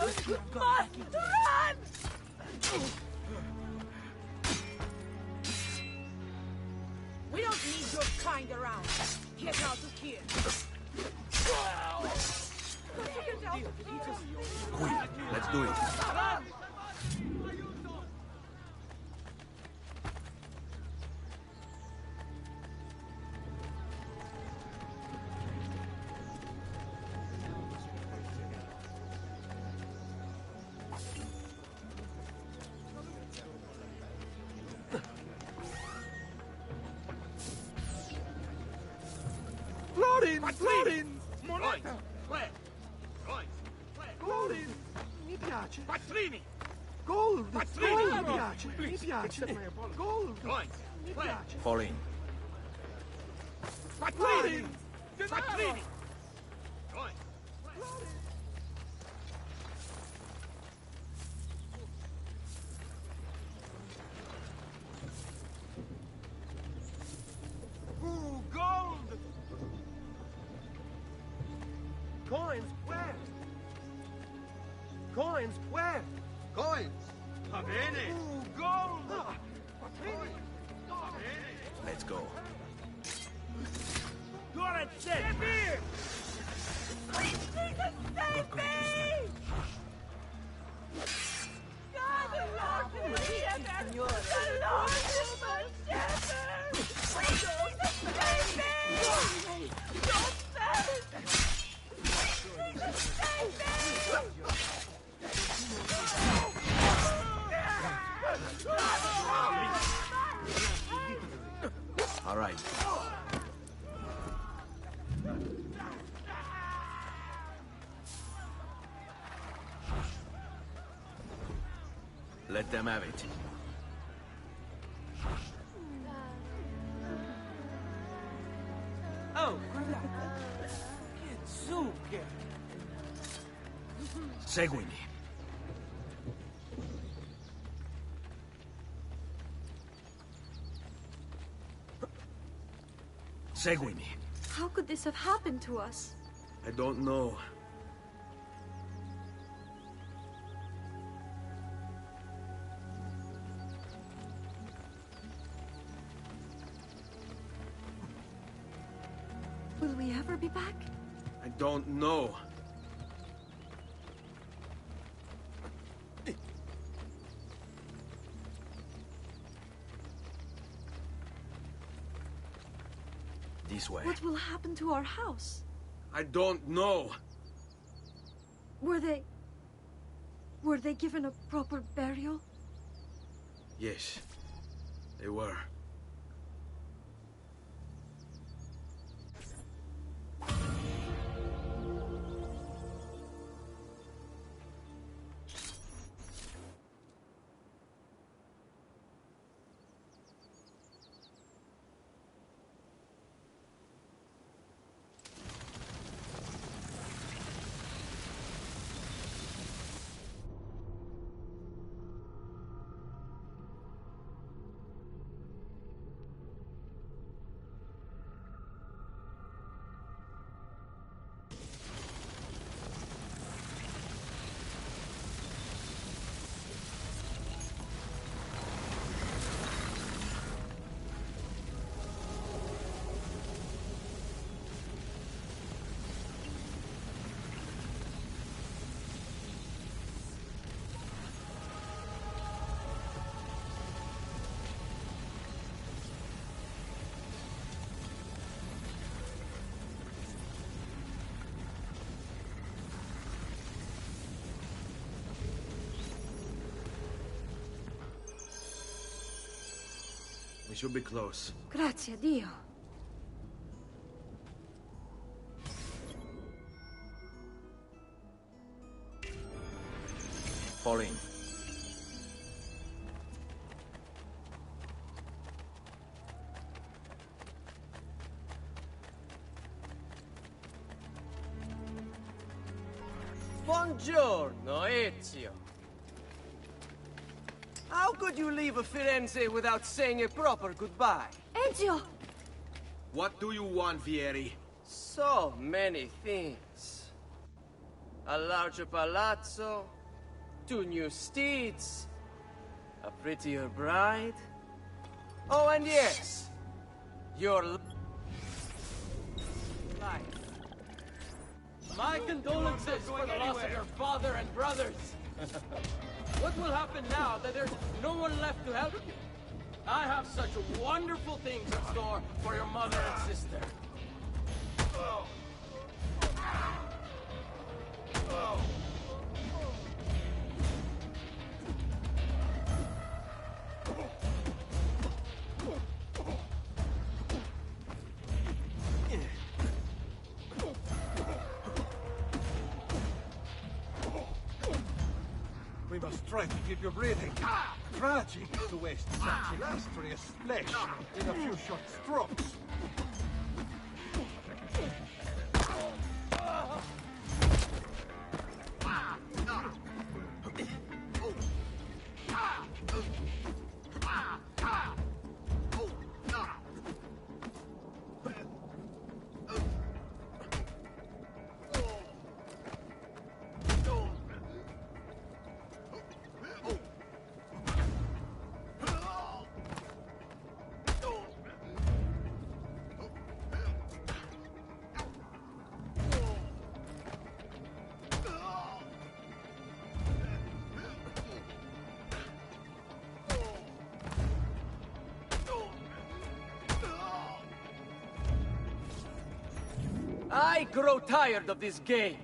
must run! We don't need your kind around. Get out of here. Quick, let's do it. Florin! Moneta! Florin! Mi piace! Quattrini! Gold! Quattrini! Gold! Mi piace! Mi piace! Gold! Mi piace! Fall in. Quattrini! Quattrini! Ooh, gold! Coins, where? Coins, where? Coins! Va bene! Ooh, gold! Let's go. Got it, set! Here! Jesus, save me! God, the Lord is my shepherd! The Lord is my shepherd! Jesus, save me! Don't save me! Jesus, save me! All right. Let them have it. Oh, che zucchero! Seguimi. Seguimi. How could this have happened to us? I don't know. Will we ever be back? I don't know. This way. What will happen to our house? I don't know. Were they given a proper burial? Yes, they were. We should be close. Grazie a Dio. Fall in. Buongiorno, Ezio. How could you leave a Firenze without saying a proper goodbye? Ezio! What do you want, Vieri? So many things. a larger palazzo, 2 new steeds, a prettier bride. Oh, and yes, your life. My condolences for the loss of your father and brothers. What will happen now that there's no one left to help you? I have such wonderful things in store for your mother and sister. We must try to keep you breathing. Tragic to waste such illustrious flesh in a few short strokes. I grow tired of this game.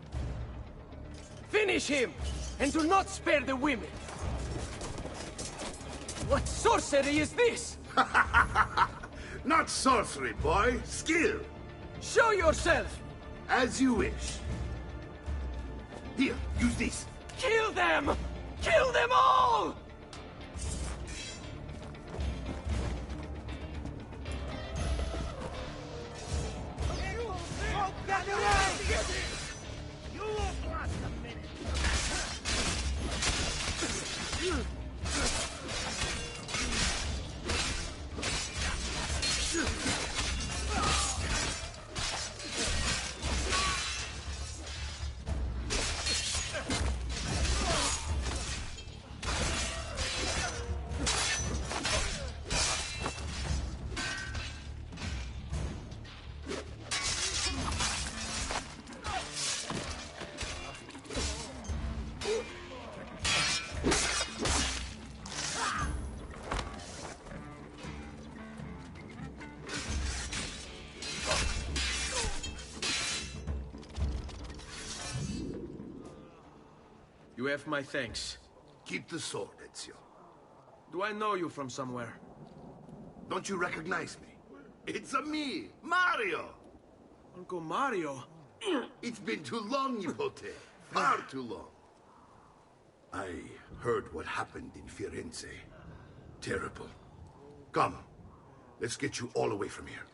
Finish him, and do not spare the women. What sorcery is this? Not sorcery, boy. Skill. Show yourself! As you wish. Here, use this. Kill them! Kill them all! You won't last a minute. You have my thanks. Keep the sword, Ezio. Do I know you from somewhere? Don't you recognize me? It's a me, Mario! Uncle Mario? It's been too long, Nipote. Far too long. I heard what happened in Firenze. Terrible. Come, let's get you all away from here.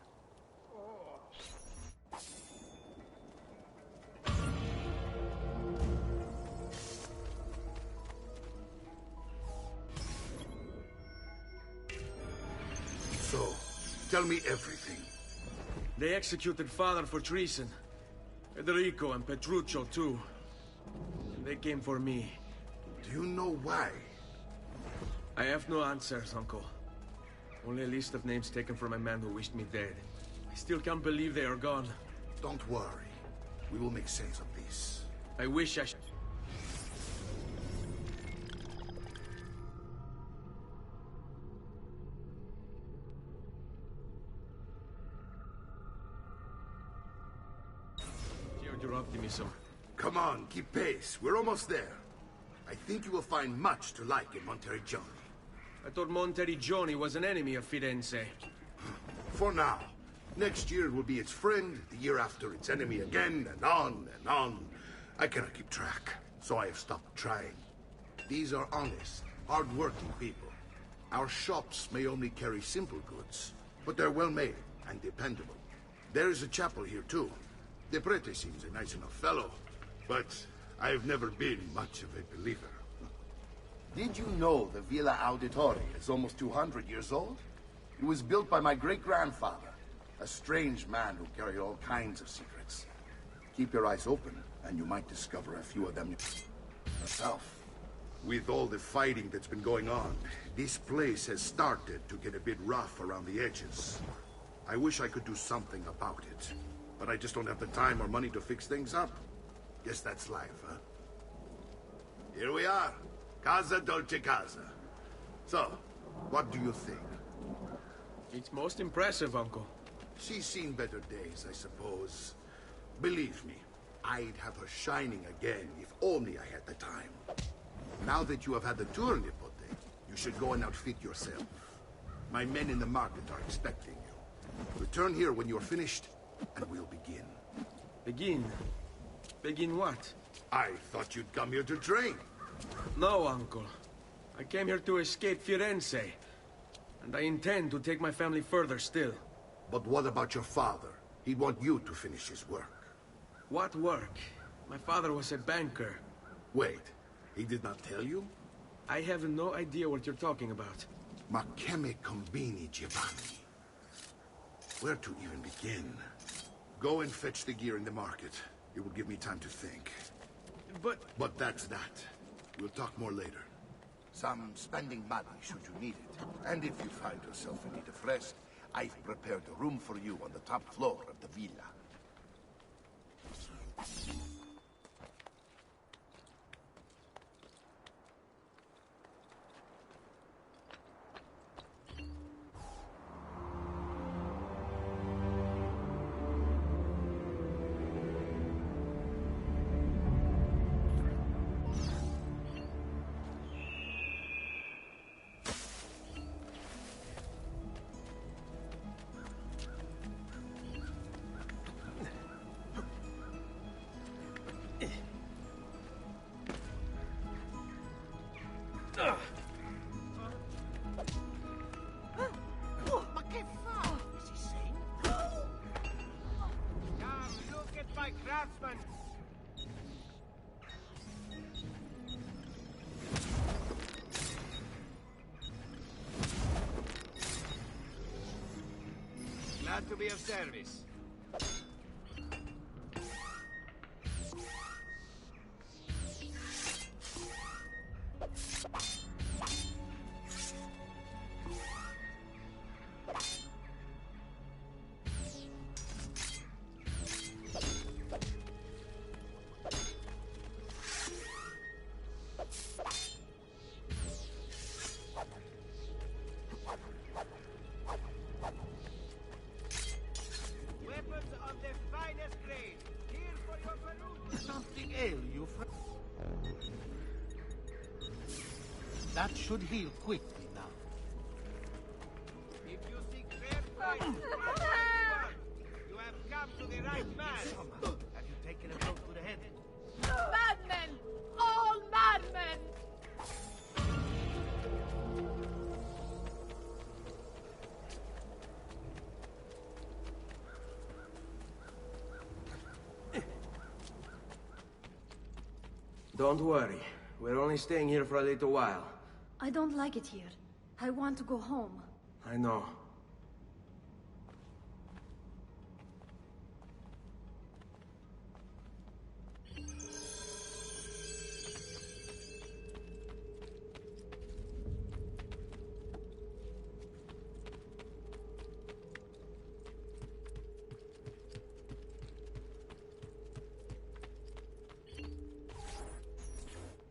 So, tell me everything. They executed father for treason. Federico and Petruccio, too. And they came for me. Do you know why? I have no answers, Uncle. Only a list of names taken from a man who wished me dead. I still can't believe they are gone. Don't worry. We will make sense of this. I wish I should. Shared your optimism. Come on, keep pace. We're almost there. I think you will find much to like in Monteriggioni. I thought Monteriggioni was an enemy of Firenze. For now. Next year will be its friend, the year after its enemy again, and on and on. I cannot keep track, so I have stopped trying. These are honest, hard-working people. Our shops may only carry simple goods, but they're well-made and dependable. There is a chapel here, too. The prete seems a nice enough fellow, but I have never been much of a believer. Did you know the Villa Auditore is almost 200 years old? It was built by my great-grandfather, a strange man who carried all kinds of secrets. Keep your eyes open and you might discover a few of them yourself. With all the fighting that's been going on, this place has started to get a bit rough around the edges. I wish I could do something about it, but I just don't have the time or money to fix things up. Guess that's life, huh? Here we are. Casa Dolce Casa. So, what do you think? It's most impressive, Uncle. She's seen better days, I suppose. Believe me, I'd have her shining again if only I had the time. Now that you have had the tour, Nipote, you should go and outfit yourself. My men in the market are expecting you. Return here when you're finished, and we'll begin. Begin? Begin what? I thought you'd come here to train. No, Uncle. I came here to escape Firenze. And I intend to take my family further still. But what about your father? He'd want you to finish his work. What work? My father was a banker. Wait, he did not tell you? I have no idea what you're talking about. Ma che me combini, Giovanni? Where to even begin? Go and fetch the gear in the market. It will give me time to think. But that's that. We'll talk more later. Some spending money should you need it. And if you find yourself in need of rest, I've prepared a room for you on the top floor of the villa. Ma che fa? Is he sane? Come, look at my craftsman. Glad to be of service. Weapons of the finest grade. Here for your perusal. Something ail you, friend. That should heal quickly now. If you seek fair price, you have come to the right man. Have you taken a blow to the head? Madmen! All madmen! Don't worry. We're only staying here for a little while. I don't like it here. I want to go home. I know.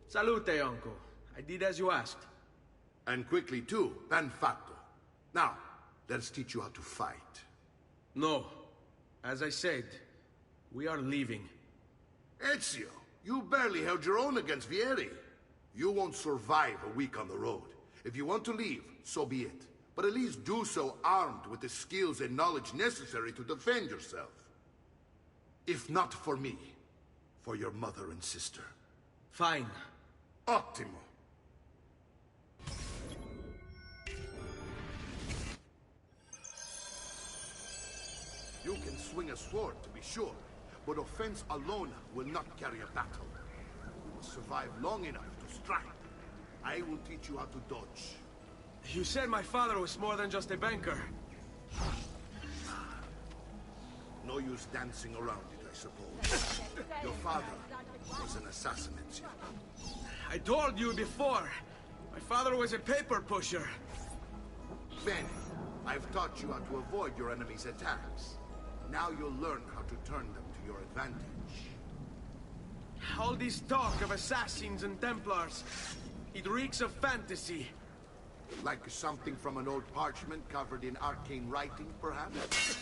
Salute, Uncle. I did as you asked. And quickly too, ben fatto. Now, let's teach you how to fight. No. As I said, we are leaving. Ezio, you barely held your own against Vieri. You won't survive a week on the road. If you want to leave, so be it. But at least do so armed with the skills and knowledge necessary to defend yourself. If not for me, for your mother and sister. Fine. Ottimo. You can swing a sword, to be sure, but offense alone will not carry a battle. You will survive long enough to strike. I will teach you how to dodge. You said my father was more than just a banker. No use dancing around it, I suppose. Your father was an assassin, Ezio. I told you before. My father was a paper pusher. Bene, I've taught you how to avoid your enemy's attacks. Now you'll learn how to turn them to your advantage. All this talk of assassins and Templars, it reeks of fantasy. Like something from an old parchment covered in arcane writing, perhaps?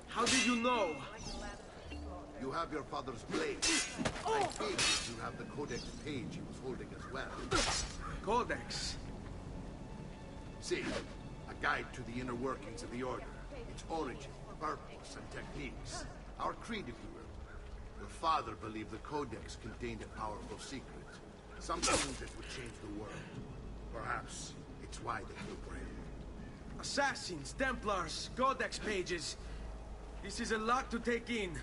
How did you know? You have your father's blade. I figured you have the codex page he was holding as well. Codex? See, a guide to the inner workings of the Order. Its origin, purpose, and techniques. Our creed, if you will. Your father believed the codex contained a powerful secret. Something that would change the world. Perhaps it's why they killed him. Assassins, Templars, Codex pages. This is a lot to take in.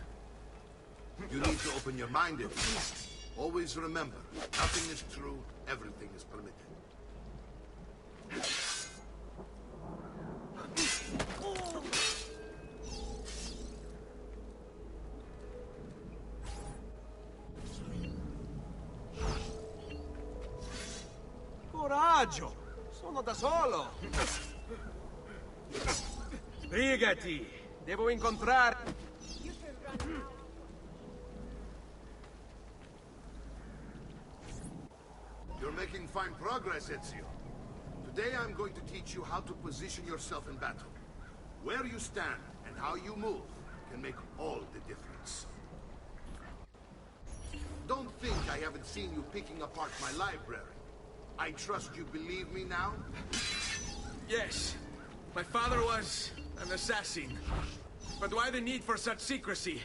You need to open your mind, Ezio. Always remember, nothing is true, everything is permitted. Coraggio! Sono da solo! Sbrigati! Devo incontrare... You're making fine progress, Ezio. Today I'm going to teach you how to position yourself in battle. Where you stand and how you move can make all the difference. Don't think I haven't seen you picking apart my library. I trust you believe me now? Yes. My father was an assassin. But why the need for such secrecy?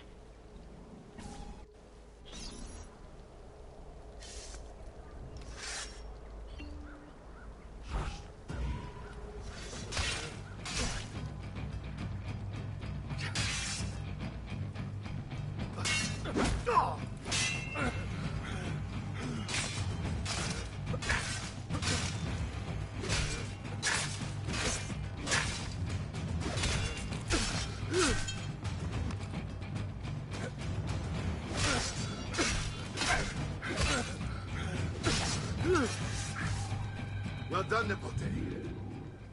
Well done, Nipote.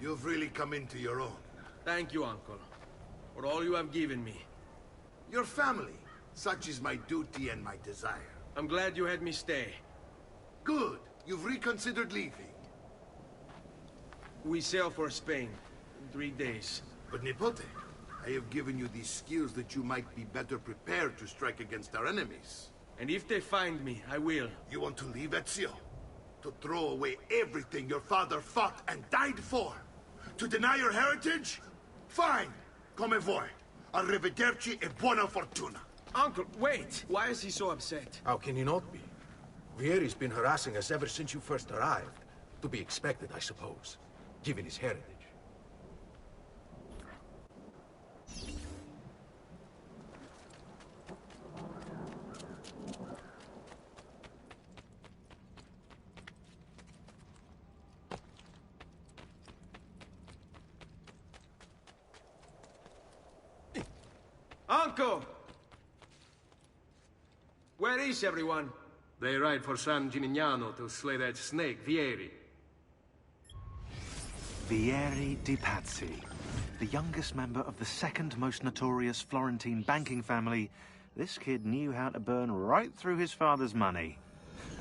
You've really come into your own. Thank you, Uncle, for all you have given me. Your family. Such is my duty and my desire. I'm glad you had me stay. Good. You've reconsidered leaving. We sail for Spain in 3 days. But Nipote, I have given you these skills that you might be better prepared to strike against our enemies. And if they find me, I will. You want to leave, Ezio? To throw away everything your father fought and died for? To deny your heritage? Fine. Come vuoi. Arrivederci e buona fortuna. Uncle, wait! Why is he so upset? How can he not be? Vieri's been harassing us ever since you first arrived. To be expected, I suppose, given his heritage. Uncle! Where is everyone? They ride for San Gimignano to slay that snake, Vieri. Vieri di Pazzi, the youngest member of the second most notorious Florentine banking family, this kid knew how to burn right through his father's money.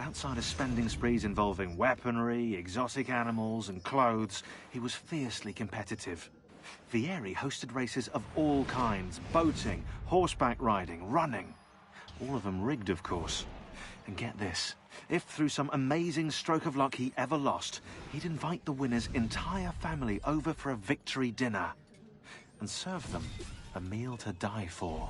Outside of spending sprees involving weaponry, exotic animals, and clothes, he was fiercely competitive. Vieri hosted races of all kinds, boating, horseback riding, running. All of them rigged, of course. And get this, if through some amazing stroke of luck he ever lost, he'd invite the winner's entire family over for a victory dinner and serve them a meal to die for.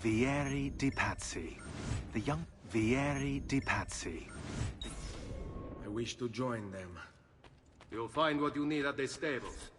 Vieri di Pazzi, the young Vieri di Pazzi. I wish to join them. You'll find what you need at the stables.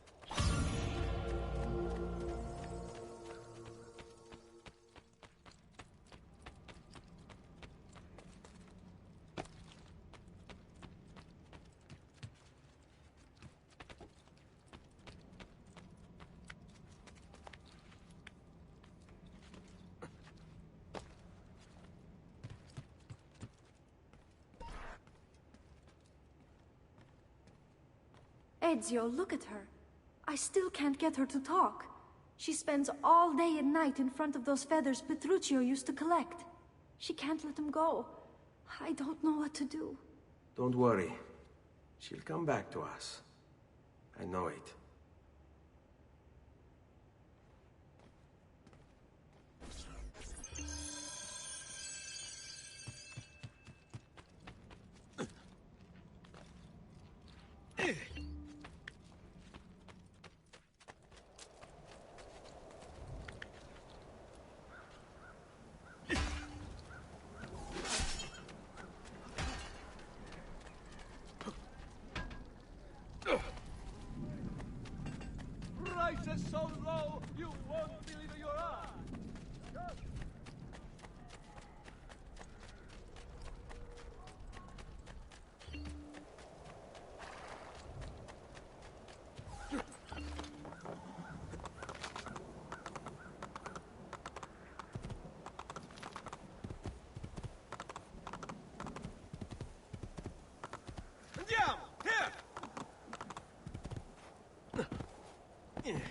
Ezio, look at her. I still can't get her to talk. She spends all day and night in front of those feathers Petruchio used to collect. She can't let them go. I don't know what to do. Don't worry. She'll come back to us. I know it. Prices so low, you won't believe your eyes. Andiamo! Here!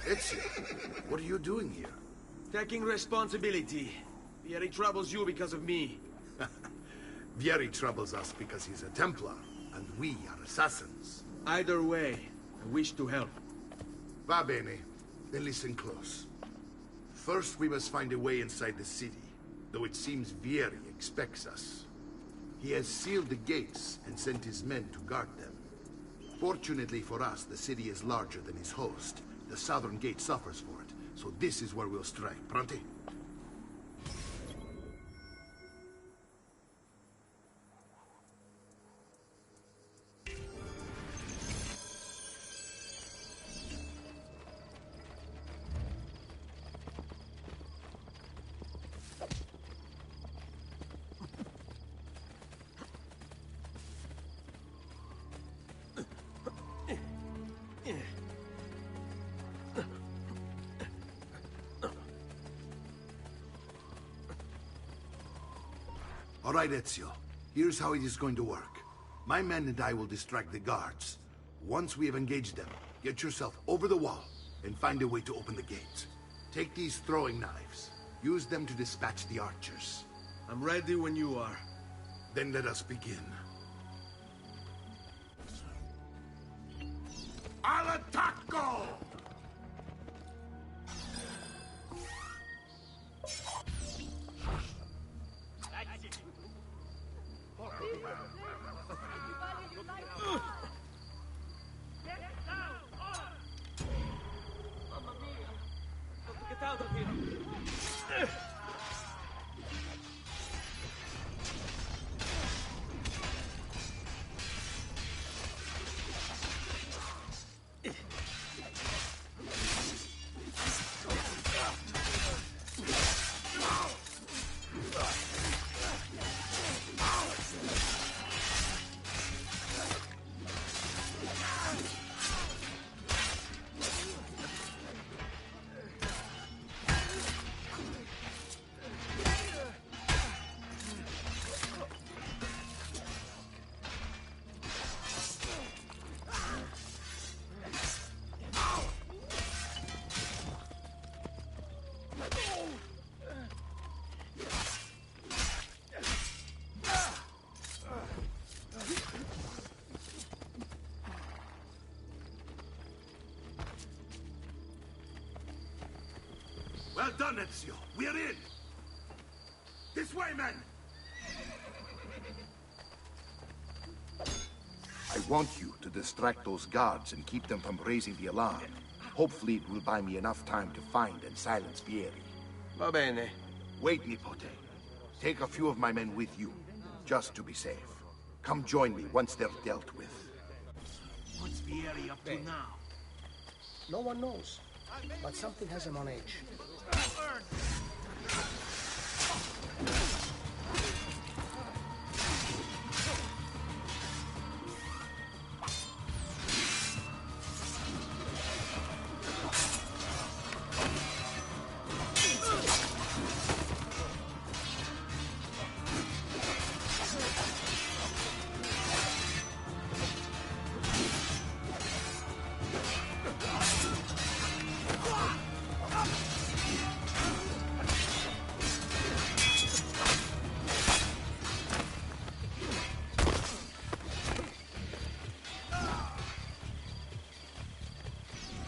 Ezio, what are you doing here? Taking responsibility. Vieri troubles you because of me. Vieri troubles us because he's a Templar, and we are assassins. Either way, I wish to help. Va bene. Then listen close. First, we must find a way inside the city, though it seems Vieri expects us. He has sealed the gates and sent his men to guard them. Fortunately for us, the city is larger than his host. The southern gate suffers for it, so this is where we'll strike. Pronti? All right, Ezio. Here's how it is going to work. My men and I will distract the guards. Once we have engaged them, get yourself over the wall and find a way to open the gate. Take these throwing knives. Use them to dispatch the archers. I'm ready when you are. Then let us begin. Al attacco! Get out of here! Well done, Ezio. We're in. This way, men. I want you to distract those guards and keep them from raising the alarm. Hopefully it will buy me enough time to find and silence Vieri. Va bene. Wait, Nipote. Take a few of my men with you, just to be safe. Come join me once they're dealt with. What's Vieri up to now? No one knows, but something has him on edge.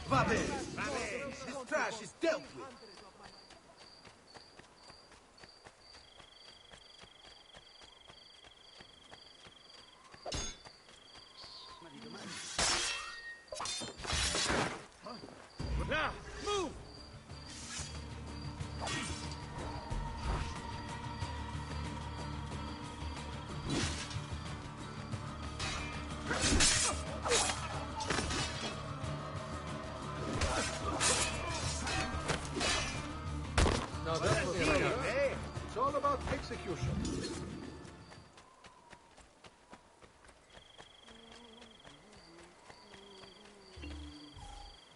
Va bene. This trash is dealt with. Now, move! Now that was brilliant. It's all about execution.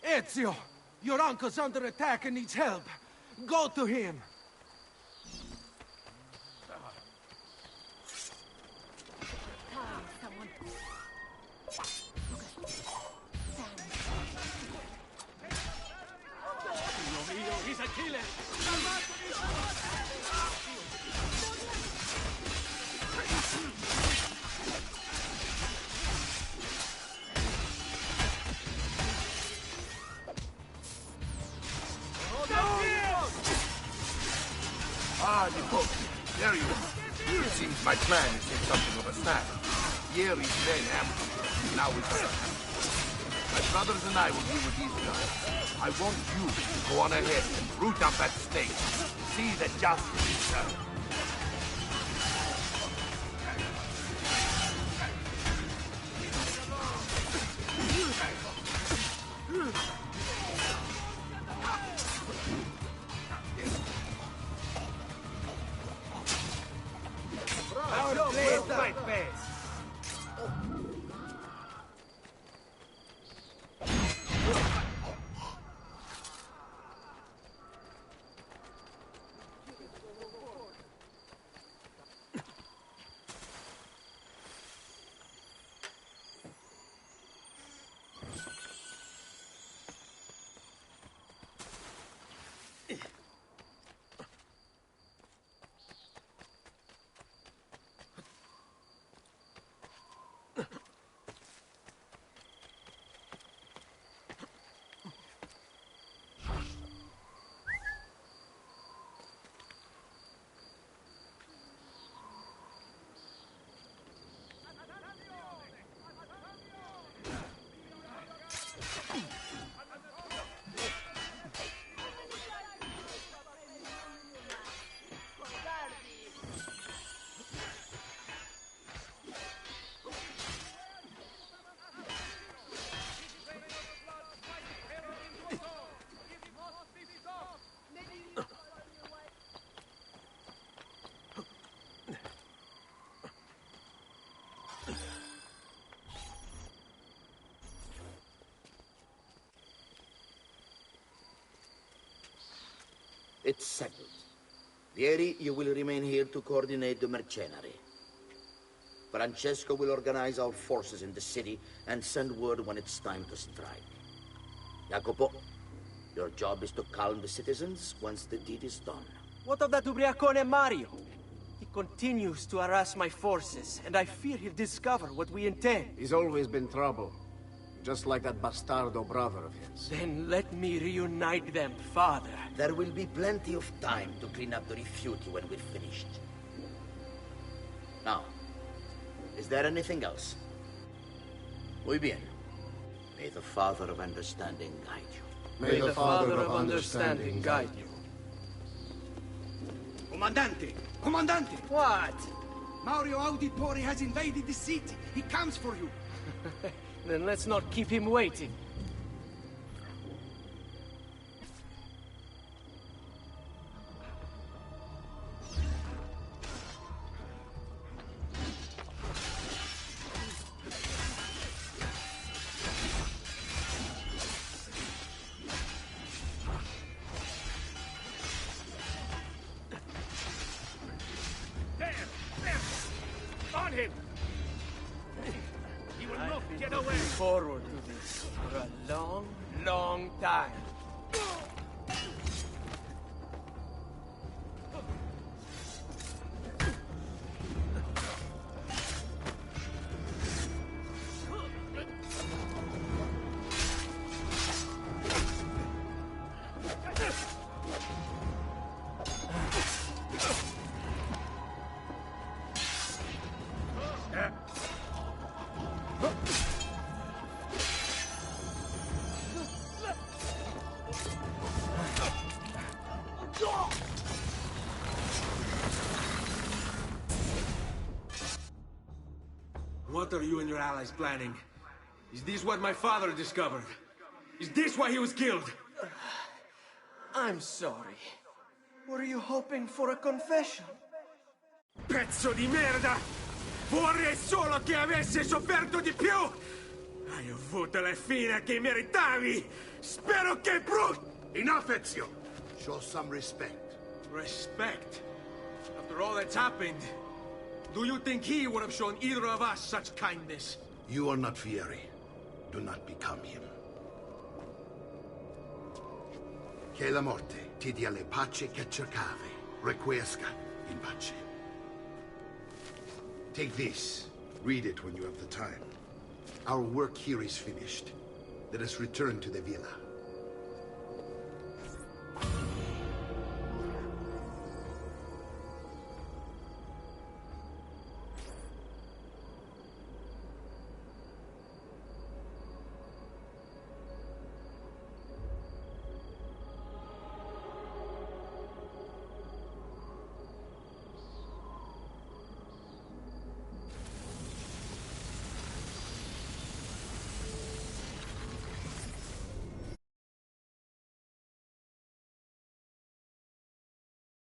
Ezio! Your uncle's under attack and needs help. Go to him. He's a killer! Ah, Nipote. There you are. It seems my plan is in something of a snap. Vieri's men ambushed. Now we got my brothers and I will deal with these guys. I want you to go on ahead and root up that stake. See that justice is served. It's settled. Vieri, you will remain here to coordinate the mercenary. Francesco will organize our forces in the city and send word when it's time to strike. Jacopo, your job is to calm the citizens once the deed is done. What of that ubriacone Mario? He continues to harass my forces, and I fear he'll discover what we intend. He's always been trouble. Just like that bastardo brother of his. Then let me reunite them, Father. There will be plenty of time to clean up the refugee when we're finished. Now, is there anything else? Muy bien. May the Father of Understanding guide you. May the Father of Understanding guide you. Comandante! Comandante! What? Mario Auditore has invaded the city. He comes for you. Then let's not keep him waiting. On him! He will not get away! Forward to this for a long, long time. What are you and your allies planning? Is this what my father discovered? Is this why he was killed? I'm sorry. Were you hoping for a confession? Pezzo di merda! Vorrei solo che avessi sofferto di più! Hai avuto la fine che meritavi! Spero che Enough, Ezio! Show some respect. Respect? After all that's happened, do you think he would have shown either of us such kindness? You are not Fieri. Do not become him. Che la morte ti dia le pace che cercavi. Requiesca in pace. Take this. Read it when you have the time. Our work here is finished. Let us return to the villa.